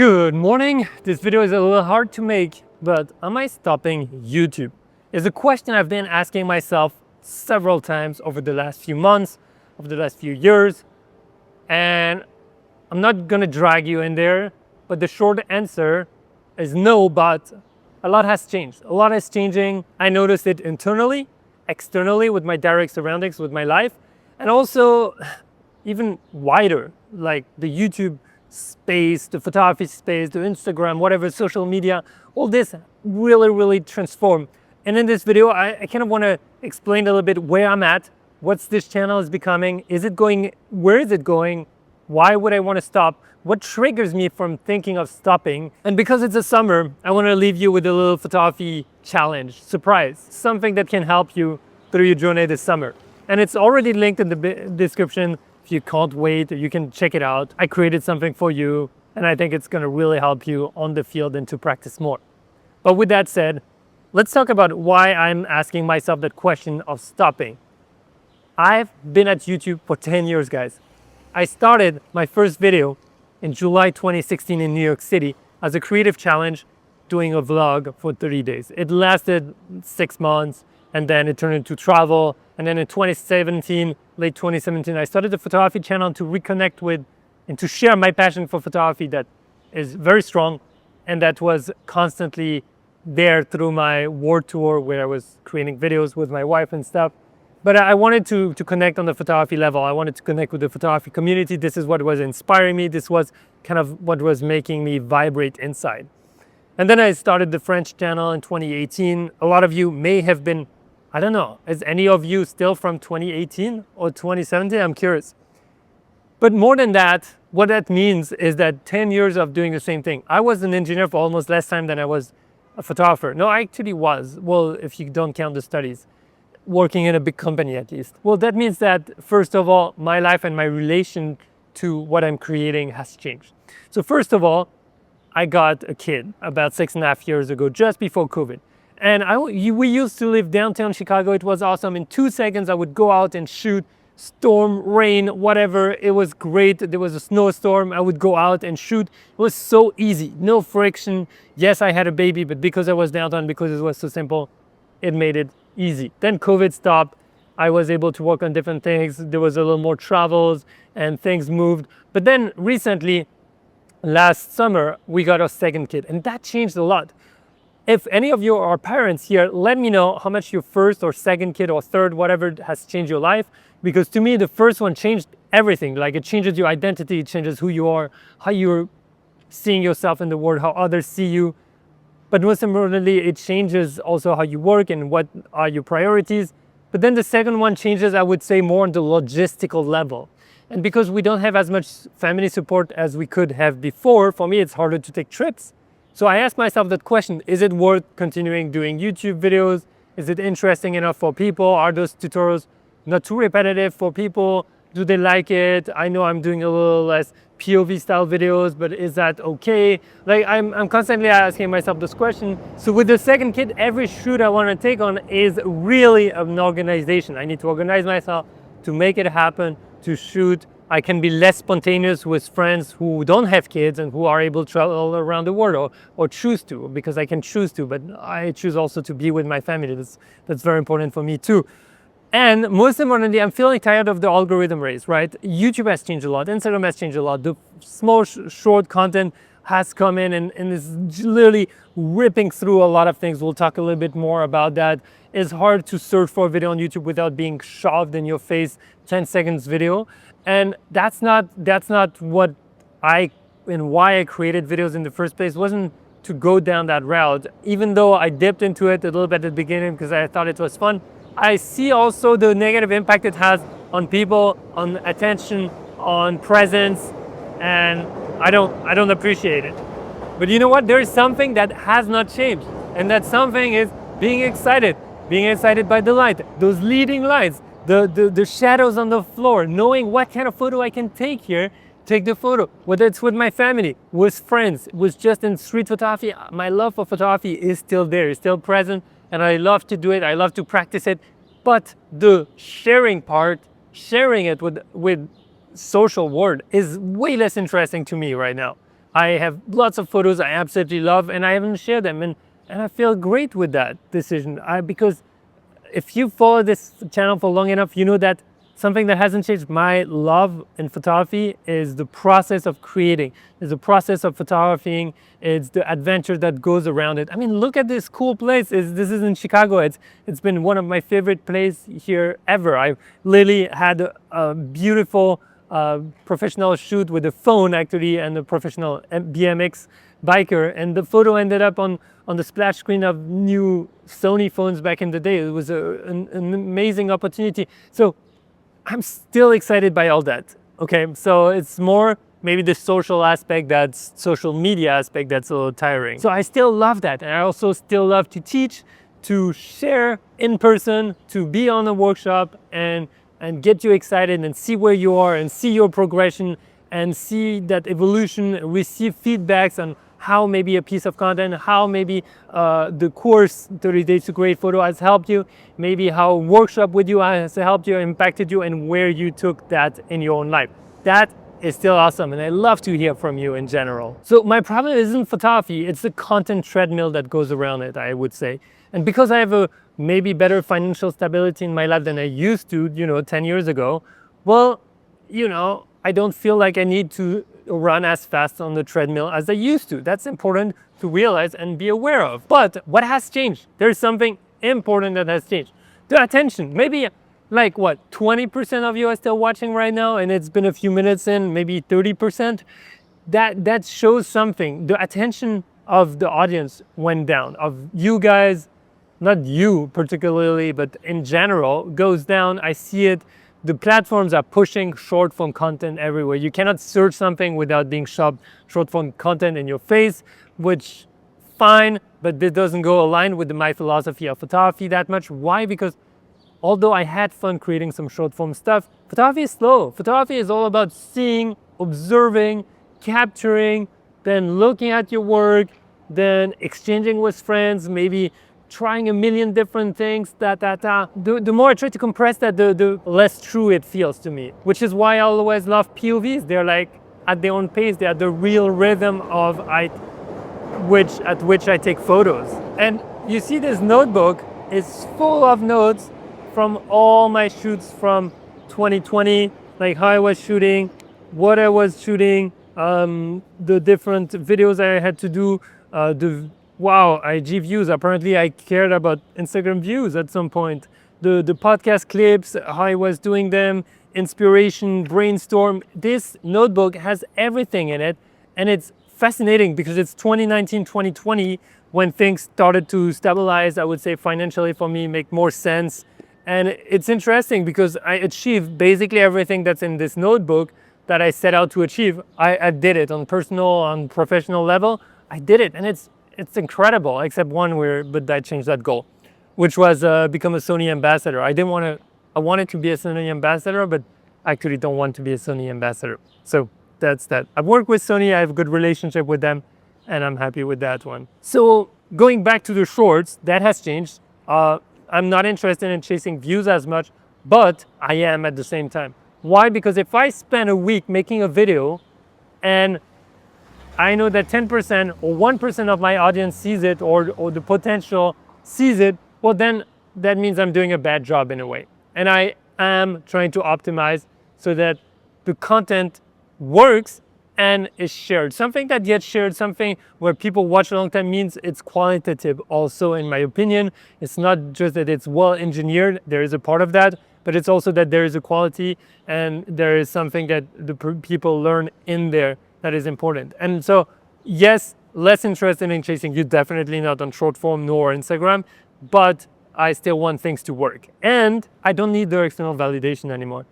Good morning. This video is a little hard to make, but am I stopping YouTube? Is a question I've been asking myself several times over the last few months, over the last few years, and I'm not gonna drag you in there, but the short answer is no, but a lot has changed. A lot is changing. I noticed it internally, externally with my direct surroundings, with my life, and also even wider, like the YouTube space, the photography space, the Instagram, whatever, social media, all this really transformed. And in this video, I kind of want to explain a little bit where I'm at, what's this channel is becoming, is it going, where is it going, why would I want to stop, what triggers me from thinking of stopping. And because it's a summer, I want to leave you with a little photography challenge, surprise, something that can help you through your journey this summer. And it's already linked in the description. If you can't wait, you can check it out. I created something for you, and I think it's going to really help you on the field and to practice more. But with that said, let's talk about why I'm asking myself that question of stopping. I've been at YouTube for 10 years, guys. I started my first video in July 2016 in New York City as a creative challenge, doing a vlog for 30 days. It lasted 6 months, and then it turned into travel. And then in 2017, late 2017, I started a photography channel to reconnect with and to share my passion for photography that is very strong and that was constantly there through my world tour where I was creating videos with my wife and stuff. But I wanted to connect on the photography level. I wanted to connect with the photography community. This is what was inspiring me. This was kind of what was making me vibrate inside. And then I started the French channel in 2018. A lot of you may have been, I don't know, is any of you still from 2018 or 2017? I'm curious. But more than that, what that means is that 10 years of doing the same thing. I was an engineer for almost less time than I was a photographer. No, I actually was. Well, if you don't count the studies, working in a big company at least. Well, that means that, first of all, my life and my relation to what I'm creating has changed. So first of all, I got a kid about 6.5 years ago, just before COVID. And we used to live downtown Chicago. It was awesome. In 2 seconds, I would go out and shoot, storm, rain, whatever. It was great. There was a snowstorm. I would go out and shoot. It was so easy, no friction. Yes, I had a baby, but because I was downtown, because it was so simple, it made it easy. Then COVID stopped. I was able to work on different things. There was a little more travels and things moved. But then recently, last summer, we got our second kid, and that changed a lot. If any of you are parents here, let me know how much your first or second kid or third, whatever, has changed your life. Because to me, the first one changed everything. Like, it changes your identity, it changes who you are, how you're seeing yourself in the world, how others see you. But most importantly, it changes also how you work and what are your priorities. But then the second one changes, I would say, more on the logistical level. And because we don't have as much family support as we could have before, for me, it's harder to take trips. So I asked myself that question, is it worth continuing doing YouTube videos? Is it interesting enough for people? Are those tutorials not too repetitive for people? Do they like it? I know I'm doing a little less POV style videos, but is that okay? Like, I'm constantly asking myself this question. So with the second kid, every shoot I want to take on is really an organization. I need to organize myself to make it happen, to shoot. I can be less spontaneous with friends who don't have kids and who are able to travel around the world or choose to, because I can choose to, but I choose also to be with my family. That's very important for me too. And most importantly, I'm feeling tired of the algorithm race, right? YouTube has changed a lot. Instagram has changed a lot. The small, short content has come in and is literally ripping through a lot of things. We'll talk a little bit more about that. It's hard to search for a video on YouTube without being shoved in your face 10 seconds video. And that's not what why I created videos in the first place. It wasn't to go down that route, even though I dipped into it a little bit at the beginning because I thought it was fun. I see also the negative impact it has on people, on attention, on presence, and I don't appreciate it. But you know what? There is something that has not changed, and that something is being excited by the light, those leading lights, the shadows on the floor, knowing what kind of photo I can take here, take the photo, whether it's with my family, with friends, with just in street photography. My love for photography is still there, it's still present, and I love to do it, I love to practice it. But the sharing part, sharing it with social world is way less interesting to me right now. I have lots of photos I absolutely love and I haven't shared them. And I feel great with that decision. Because if you follow this channel for long enough, you know that something that hasn't changed. My love in photography is the process of creating, is the process of photographing, it's the adventure that goes around it. I mean, look at this cool place. This is in Chicago. It's been one of my favorite places here ever. I literally had a beautiful professional shoot with a phone actually and a professional BMX biker, and the photo ended up on the splash screen of new Sony phones back in the day. It was an amazing opportunity. So I'm still excited by all that. Okay, so it's more maybe the social aspect, that's social media aspect that's a little tiring. So I still love that. And I also still love to teach, to share in person, to be on a workshop and get you excited and see where you are and see your progression and see that evolution, receive feedbacks on how maybe a piece of content, how maybe the course 30 Days to Create Photo has helped you, maybe how workshop with you has helped you, impacted you, and where you took that in your own life. That is still awesome, and I love to hear from you in general. So my problem isn't photography, it's the content treadmill that goes around it, I would say. And because I have a maybe better financial stability in my life than I used to, 10 years ago, well, I don't feel like I need to run as fast on the treadmill as I used to. That's important to realize and be aware of. But what has changed? There's something important that has changed. The attention. Maybe like what, 20% of you are still watching right now and it's been a few minutes in, maybe 30%. That shows something. The attention of the audience went down, of you guys, not you particularly, but in general, goes down. I see it. The platforms are pushing short form content everywhere. You cannot search something without being shoved short form content in your face, which fine, but this doesn't go aligned with my philosophy of photography that much. Why? Because although I had fun creating some short form stuff, photography is slow. Photography is all about seeing, observing, capturing, then looking at your work, then exchanging with friends, maybe trying a million different things, The more I try to compress that, the less true it feels to me, which is why I always love POVs. They're like at their own pace. They are the real rhythm of at which I take photos. And you see this notebook is full of notes from all my shoots from 2020, like how I was shooting, what I was shooting, the different videos I had to do, wow, IG views. Apparently I cared about Instagram views at some point. The podcast clips, how I was doing them, inspiration, brainstorm. This notebook has everything in it. And it's fascinating because it's 2019, 2020 when things started to stabilize, I would say financially for me, make more sense. And it's interesting because I achieved basically everything that's in this notebook that I set out to achieve. I did it on personal, on professional level. I did it, and it's incredible, except but I changed that goal, which was become a Sony ambassador. I wanted to be a Sony ambassador, but I actually don't want to be a Sony ambassador. So that's that. I've worked with Sony, I have a good relationship with them, and I'm happy with that one. So going back to the shorts, that has changed. I'm not interested in chasing views as much, but I am at the same time. Why? Because if I spend a week making a video and I know that 10% or 1% of my audience sees it or the potential sees it, well then that means I'm doing a bad job in a way. And I am trying to optimize so that the content works and is shared. Something that gets shared, something where people watch a long time means it's qualitative also, in my opinion. It's not just that it's well engineered, there is a part of that, but it's also that there is a quality and there is something that the people learn in there that is important. And so, yes, less interested in chasing you, definitely not on short form nor Instagram, but I still want things to work. And I don't need their external validation anymore.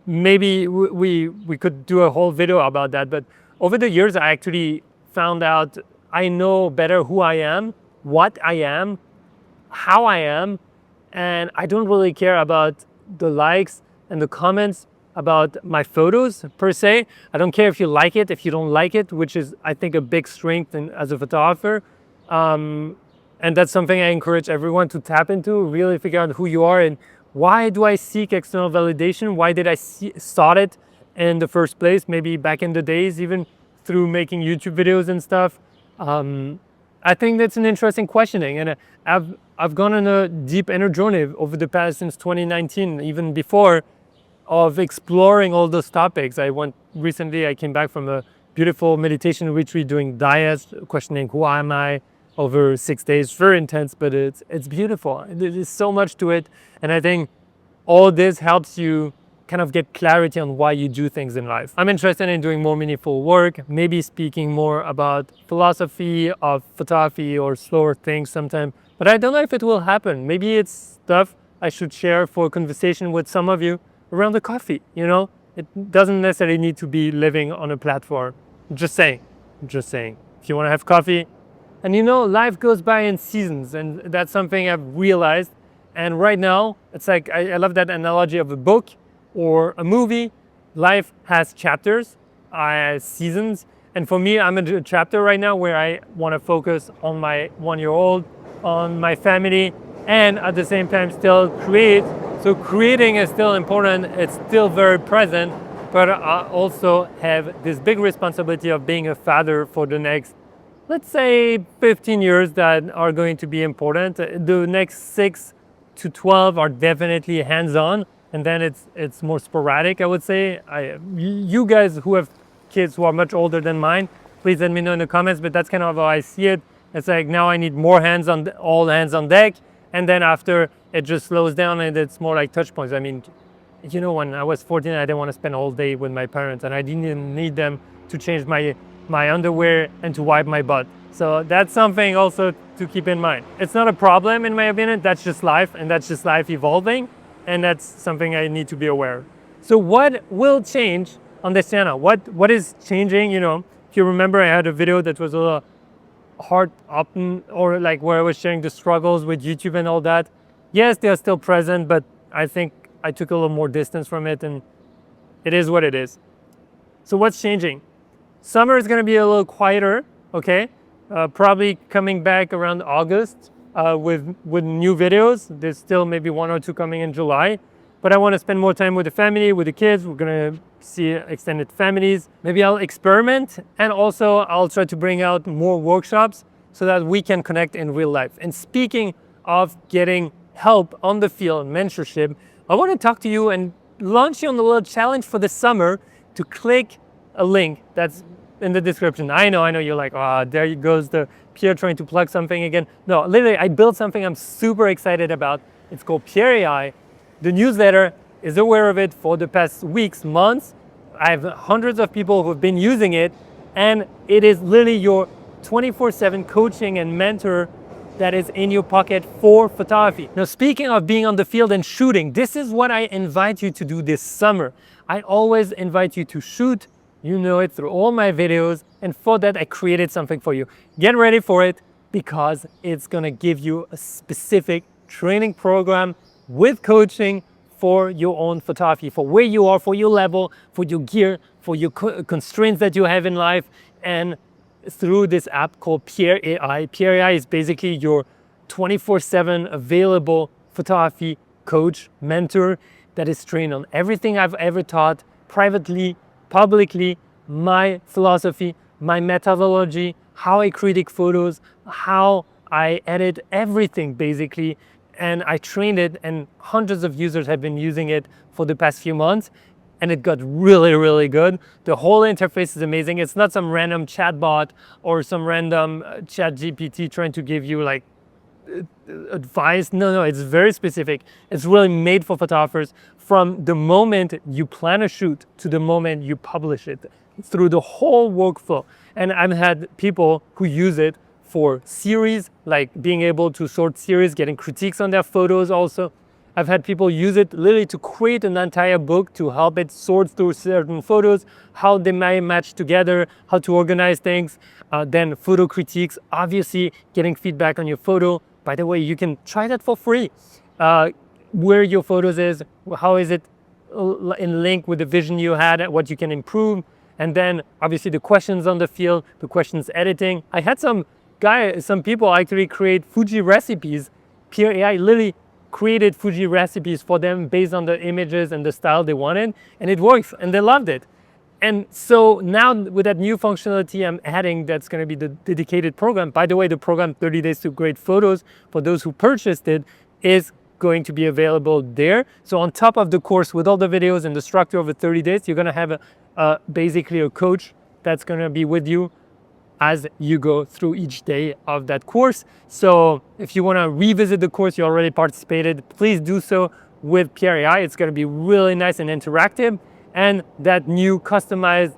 Maybe we could do a whole video about that, but over the years, I actually found out I know better who I am, what I am, how I am, and I don't really care about the likes and the comments about my photos per se. I don't care if you like it, if you don't like it, which is, I think, a big strength as a photographer. And that's something I encourage everyone to tap into, really figure out who you are and why do I seek external validation? Why did I sought it in the first place? Maybe back in the days, even through making YouTube videos and stuff? I think that's an interesting questioning, and I've gone on a deep inner journey over the past since 2019, even before, of exploring all those topics. I came back from a beautiful meditation retreat doing diets, questioning who am I over 6 days. Very intense, but it's beautiful. There's so much to it, and I think all this helps you kind of get clarity on why you do things in life. I'm interested in doing more meaningful work, maybe speaking more about philosophy of photography or slower things sometime, but I don't know if it will happen. Maybe it's stuff I should share for a conversation with some of you around the coffee, you know? It doesn't necessarily need to be living on a platform. Just saying. If you want to have coffee, and you know, life goes by in seasons, and that's something I've realized. And right now, it's like, I love that analogy of a book or a movie. Life has chapters, seasons. And for me, I'm in a chapter right now where I want to focus on my 1-year-old, on my family, and at the same time still create. So creating is still important. It's still very present, but I also have this big responsibility of being a father for the next, let's say, 15 years that are going to be important. The next 6 to 12 are definitely hands-on, and then it's more sporadic, I would say. You guys who have kids who are much older than mine, please let me know in the comments, but that's kind of how I see it. It's like now I need more all hands on deck, and then after it just slows down and it's more like touch points. I mean, you know, when I was 14, I didn't want to spend all day with my parents, and I didn't even need them to change my underwear and to wipe my butt. So that's something also to keep in mind. It's not a problem in my opinion, that's just life, and that's just life evolving, and that's something I need to be aware. So what will change on this channel? What is changing? You know, if you remember, I had a video that was a little hard open, or like where I was sharing the struggles with YouTube and all that. Yes, they are still present, but I think I took a little more distance from it, and it is what it is. So what's changing? Summer is going to be a little quieter, okay? Probably coming back around August with new videos. There's still maybe 1 or 2 coming in July, but I want to spend more time with the family, with the kids. We're going to see extended families. Maybe I'll experiment, and also I'll try to bring out more workshops so that we can connect in real life. And speaking of getting help on the field, mentorship, I want to talk to you and launch you on a little challenge for the summer to click a link that's in the description. I know you're like, there goes the Pierre trying to plug something again. No, literally, I built something I'm super excited about. It's called Pier AI. The newsletter is aware of it for the past weeks, months. I have hundreds of people who've been using it, and it is literally your 24/7 coaching and mentor that is in your pocket for photography. Now, speaking of being on the field and shooting, this is what I invite you to do this summer. I always invite you to shoot. You know it through all my videos, and for that I created something for you. Get ready for it, because it's gonna give you a specific training program with coaching for your own photography, for where you are, for your level, for your gear, for your constraints that you have in life, and through this app called Pier AI. Pier AI is basically your 24/7 available photography coach, mentor that is trained on everything I've ever taught, privately, publicly, my philosophy, my methodology, how I critique photos, how I edit everything basically. And I trained it, and hundreds of users have been using it for the past few months, and it got really, really good. The whole interface is amazing. It's not some random chatbot or some random chat GPT trying to give you like advice. No, it's very specific. It's really made for photographers from the moment you plan a shoot to the moment you publish it, through the whole workflow. And I've had people who use it for series, like being able to sort series, getting critiques on their photos also. I've had people use it literally to create an entire book to help it sort through certain photos, how they may match together, how to organize things, then photo critiques, obviously getting feedback on your photo. By the way, you can try that for free. Where your photos is, how is it in link with the vision you had, what you can improve, and then obviously the questions on the field, the questions editing. I had some people actually create Fuji recipes. Pier AI literally created Fuji recipes for them based on the images and the style they wanted, and it works, and they loved it. And so now with that new functionality I'm adding, that's going to be the dedicated program. By the way, the program 30 Days to Great Photos, for those who purchased it, is going to be available there. So on top of the course with all the videos and the structure over 30 days, you're going to have basically a coach that's going to be with you as you go through each day of that course. So if you want to revisit the course you already participated, please do so with Pier AI. It's going to be really nice and interactive. And that new customized,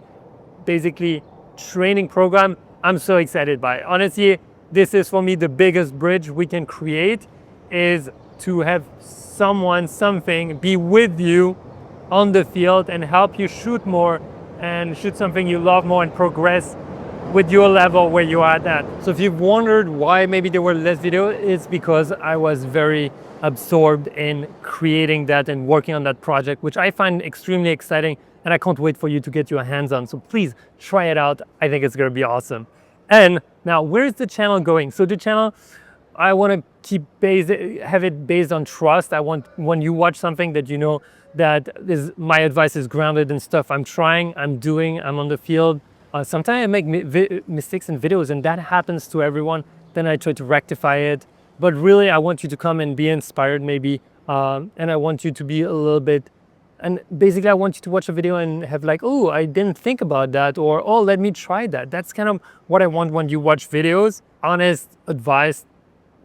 basically, training program, I'm so excited by. Honestly, this is for me the biggest bridge we can create, is to have someone, something be with you on the field and help you shoot more and shoot something you love more and progress with your level where you are at. So if you've wondered why maybe there were less videos, it's because I was very absorbed in creating that and working on that project, which I find extremely exciting, and I can't wait for you to get your hands on. So please try it out. I think it's going to be awesome. And now, where's the channel going? So the channel, I want to have it based on trust. I want, when you watch something, that you know that my advice is grounded in stuff I'm trying, I'm doing, I'm on the field. Sometimes I make mistakes in videos, and that happens to everyone. Then I try to rectify it. But really, I want you to come and be inspired maybe. And I want you to be a little bit, and basically I want you to watch a video and have like, oh, I didn't think about that, or oh, let me try that. That's kind of what I want when you watch videos. Honest advice,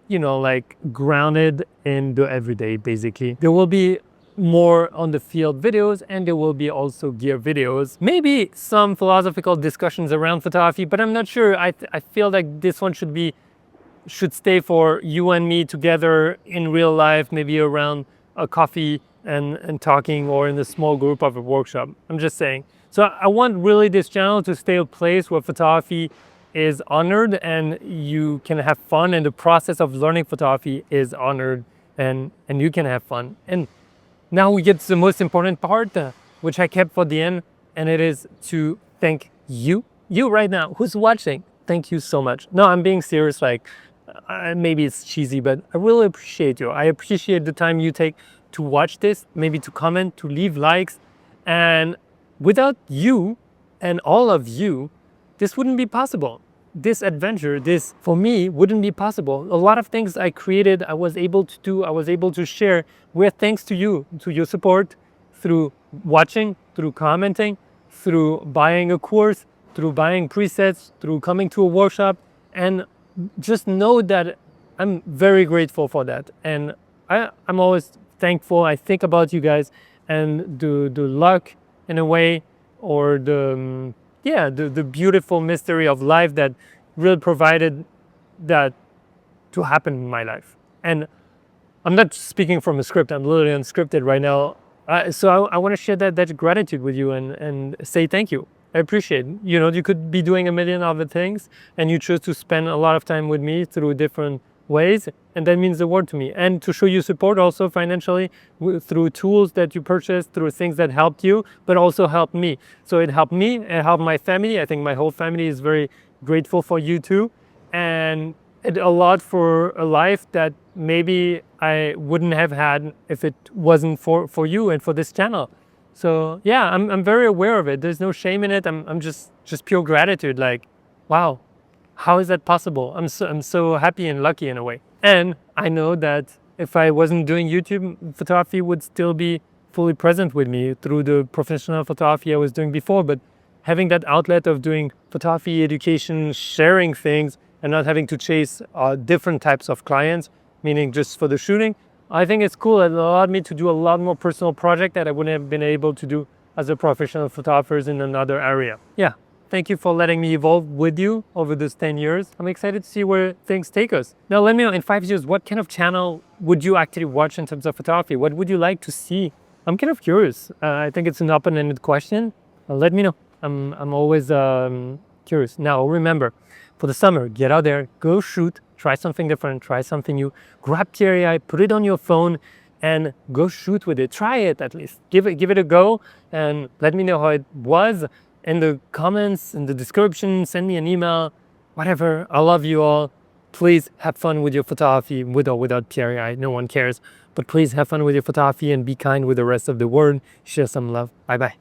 you know, like grounded in the everyday, basically. There will be more on the field videos, and there will be also gear videos. Maybe some philosophical discussions around photography, but I'm not sure. I feel like this one should stay for you and me together in real life, maybe around a coffee and talking, or in a small group of a workshop. I'm just saying. So I want really this channel to stay a place where photography is honored and you can have fun, and the process of learning photography is honored, and you can have fun. And now we get to the most important part, which I kept for the end, and it is to thank you right now, who's watching. Thank you so much. No, I'm being serious. Like, maybe it's cheesy, but I really appreciate you. I appreciate the time you take to watch this, maybe to comment, to leave likes. And without you and all of you, this wouldn't be possible. This adventure, this for me, wouldn't be possible. A lot of things I created, I was able to do, I was able to share, were thanks to you, to your support, through watching, through commenting, through buying a course, through buying presets, through coming to a workshop. And just know that I'm very grateful for that. And I'm always thankful. I think about you guys, and the luck in a way, or the beautiful mystery of life that really provided that to happen in my life. And I'm not speaking from a script, I'm literally unscripted right now. So I want to share that gratitude with you and say thank you. I appreciate it. You know, you could be doing a million other things, and you choose to spend a lot of time with me through different ways, and that means the world to me. And to show you support also financially through tools that you purchased, through things that helped you, but also helped me. So it helped me, it helped my family. I think my whole family is very grateful for you too. And it allowed for a life that maybe I wouldn't have had if it wasn't for you and for this channel. So yeah, I'm very aware of it. There's no shame in it. I'm just pure gratitude. Like, wow, how is that possible? I'm so happy and lucky in a way. And I know that if I wasn't doing YouTube, photography would still be fully present with me through the professional photography I was doing before. But having that outlet of doing photography education, sharing things, and not having to chase different types of clients, meaning just for the shooting, I think it's cool. It allowed me to do a lot more personal project that I wouldn't have been able to do as a professional photographer in another area. Yeah, thank you for letting me evolve with you over these 10 years. I'm excited to see where things take us. Now, let me know in 5 years, what kind of channel would you actually watch in terms of photography? What would you like to see? I'm kind of curious. I think it's an open-ended question. Let me know. I'm always curious. Now, remember, for the summer, get out there, go shoot, try something different, try something new, grab Pier AI, put it on your phone, and go shoot with it. Try it at least. Give it a go, and let me know how it was in the comments, in the description. Send me an email, whatever. I love you all. Please have fun with your photography, with or without Pier AI. No one cares. But please have fun with your photography and be kind with the rest of the world. Share some love. Bye-bye.